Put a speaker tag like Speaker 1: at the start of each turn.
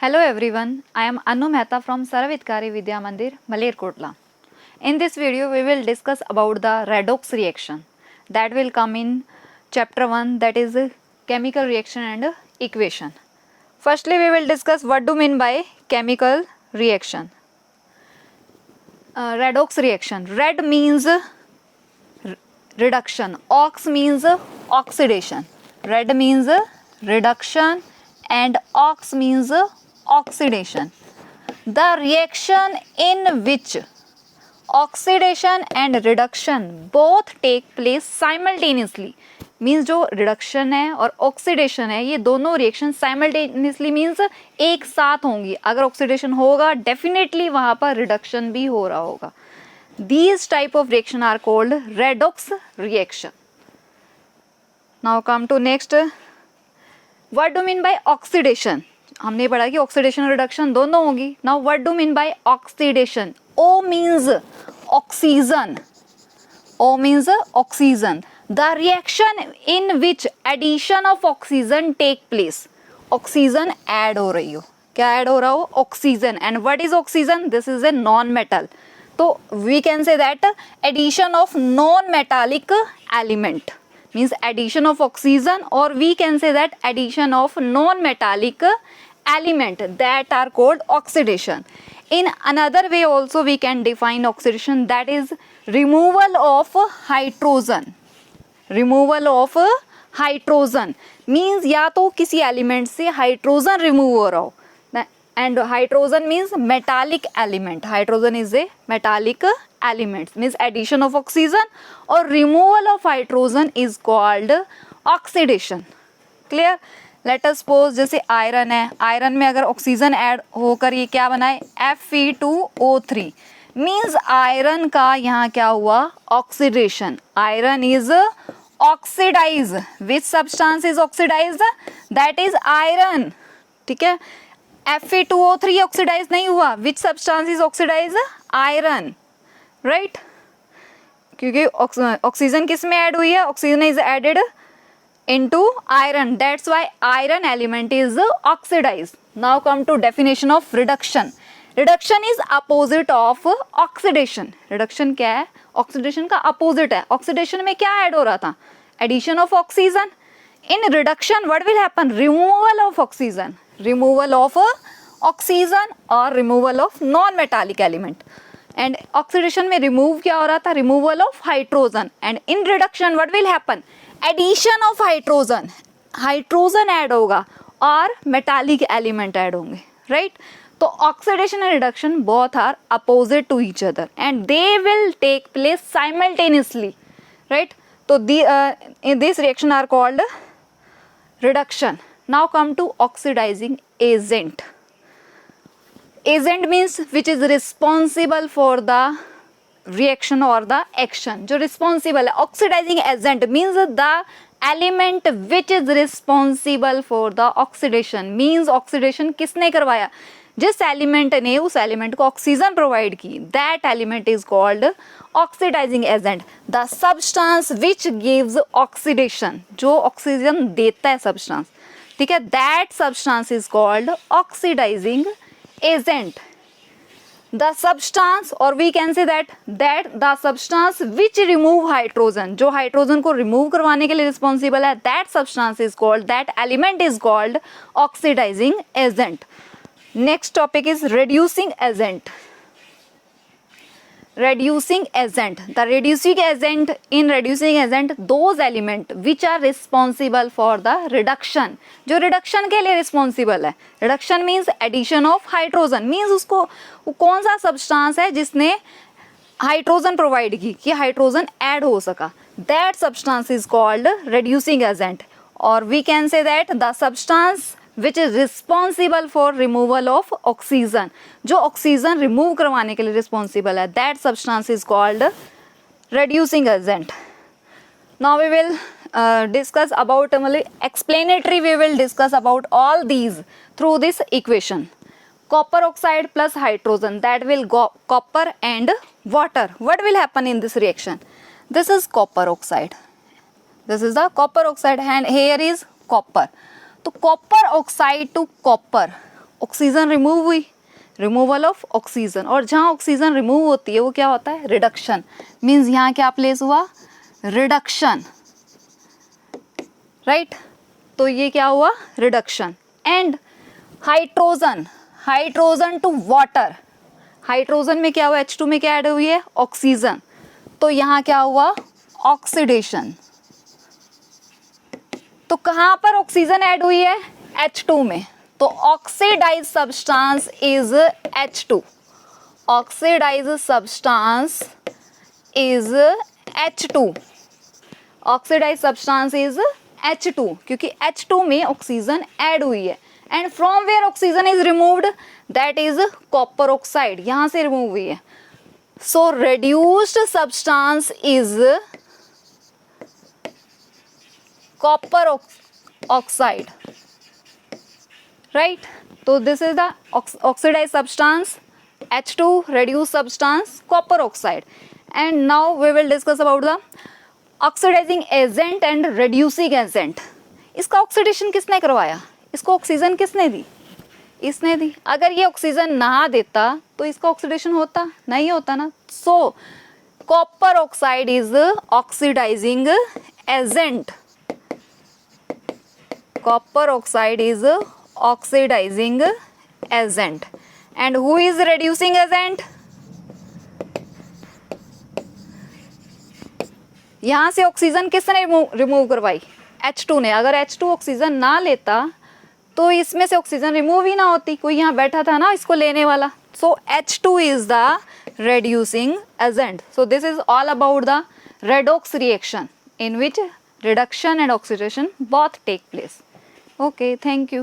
Speaker 1: Hello everyone, I am Anu Mehta from Sarvitkari Vidya Mandir, Malerkotla. In this video, we will discuss about the redox reaction that will come in chapter 1, that is chemical reaction and equation. Firstly, we will discuss what do mean by chemical reaction. Redox reaction. Red means reduction, ox means oxidation. Red means reduction and ox means oxidation. The reaction in which oxidation and reduction both take place simultaneously means जो reduction है और oxidation है ये दोनों reaction simultaneously means एक साथ होंगी. अगर oxidation होगा definitely वहाँ पर reduction भी हो रहा होगा. These type of reaction are called redox reaction. Now come to next. What do you mean by oxidation? हमने पढ़ा कि oxidation और reduction दोनों होगी. Now what do you mean by oxidation? O means oxygen. O means oxygen. The reaction in which addition of oxygen take place. Oxygen add हो रही हो. क्या add हो रहा हो? Oxygen. And what is oxygen? This is a non-metal. So we can say that addition of non-metallic element means addition of oxygen, or we can say that addition of non-metallic element, that are called oxidation. In another way also we can define oxidation, that is removal of hydrogen. Removal of hydrogen means या तो किसी element से hydrogen remove हो रहा हो, and hydrogen means metallic element. Hydrogen is a metallic element, means addition of oxygen or removal of hydrogen is called oxidation. Clear? Let us suppose जैसे iron है, iron में अगर ऑक्सीजन ऐड होकर ये क्या बनाए Fe2O3 means आयरन का यहाँ क्या हुआ oxidation. Iron is oxidise. Which substance is oxidise? That is iron. ठीक है, Fe2O3 ऑक्सीडाइज नहीं हुआ. Which substance is oxidise? Iron. Right, क्योंकि ऑक्सीजन किस में ऐड हुई है? Oxygen is added into iron, that's why iron element is oxidized. Now come to definition of reduction. Reduction is opposite of oxidation. Reduction क्या है? Oxidation का opposite है. Oxidation में क्या add हो रहा था? Addition of oxygen. In reduction what will happen? Removal of oxygen. Removal of oxygen or removal of non-metallic element. And oxidation में remove क्या हो रहा था? Removal of hydrogen. And in reduction what will happen? Addition of hydrogen. Hydrogen add होगा और metallic element add होंगे. Right, तो oxidation and reduction both are opposite to each other and they will take place simultaneously. Right, तो this reaction are called reduction. Now come to oxidizing agent. Agent means which is responsible for the reaction or the action. जो responsible है. oxidizing agent means the element which is responsible for the oxidation. means oxidation किसने करवाया? जिस element ने उस element को oxygen provide की, that element is called oxidizing agent. the substance which gives oxidation, जो ऑक्सीजन देता है सब्सटेंस, ठीक है, that substance is called oxidizing agent. The substance, or we can say that the substance which remove hydrogen, जो hydrogen को remove करवाने के लिए रिस्पॉन्सिबल है, that substance is called, that element is called oxidizing agent. Next topic is reducing agent. Reducing agent. The reducing agent, in reducing agent those element which are responsible for the reduction, जो reduction के लिए responsible है. reduction means addition of hydrogen, means उसको वो कौन सा substance है जिसने हाइड्रोजन प्रोवाइड की कि हाइड्रोजन ऐड हो सका, that substance is called reducing agent. or we can say that the substance which is responsible for removal of oxygen, जो ऑक्सीजन रिमूव करवाने के लिए रिस्पॉन्सिबल है, that substance is called reducing agent. Now we will discuss about explanatory. We will discuss about all these through this equation. Copper oxide plus hydrogen, that will go copper and water. What will happen in this reaction? This is copper oxide. This is the copper oxide and here is copper. तो copper oxide to copper, oxygen remove हुई, removal of oxygen, और जहाँ oxygen remove होती है वो क्या होता है, रिडक्शन। मीन्स यहाँ क्या प्लेस हुआ, रिडक्शन, राइट। तो ये क्या हुआ, reduction. And hydrogen, hydrogen to water, hydrogen में क्या हुआ, H2 में क्या ऐड हुई है, ऑक्सीजन, तो यहाँ क्या हुआ, ऑक्सीडेशन। तो कहाँ पर ऑक्सीजन ऐड हुई है, H2 में, तो oxidize substance is H2, oxidize substance is H2, oxidize substance is H2, क्योंकि H2 में ऑक्सीजन ऐड हुई है। And from where oxygen is removed, that is copper oxide, यहां से रिमूव हुई है। So reduced substance is copper oxide, right. तो this is the oxidized substance H2, reduced substance copper oxide. And now we will discuss about the oxidizing agent and reducing agent. इसका oxidation किसने करवाया, इसको oxygen किसने दी, इसने दी। अगर ये oxygen ना देता तो इसका ऑक्सीडेशन होता, नहीं होता ना। So copper oxide is oxidising agent, copper oxide is oxidizing agent. And who is reducing agent, यहां से ऑक्सीजन किसने रिमूव करवाई, H2 ने। अगर H2 ऑक्सीजन ना लेता तो इसमें से ऑक्सीजन रिमूव ही ना होती, कोई यहाँ बैठा था ना इसको लेने वाला। सो H2 is the reducing agent. So this is all about the redox reaction in which reduction and oxidation both take place. Okay, thank you.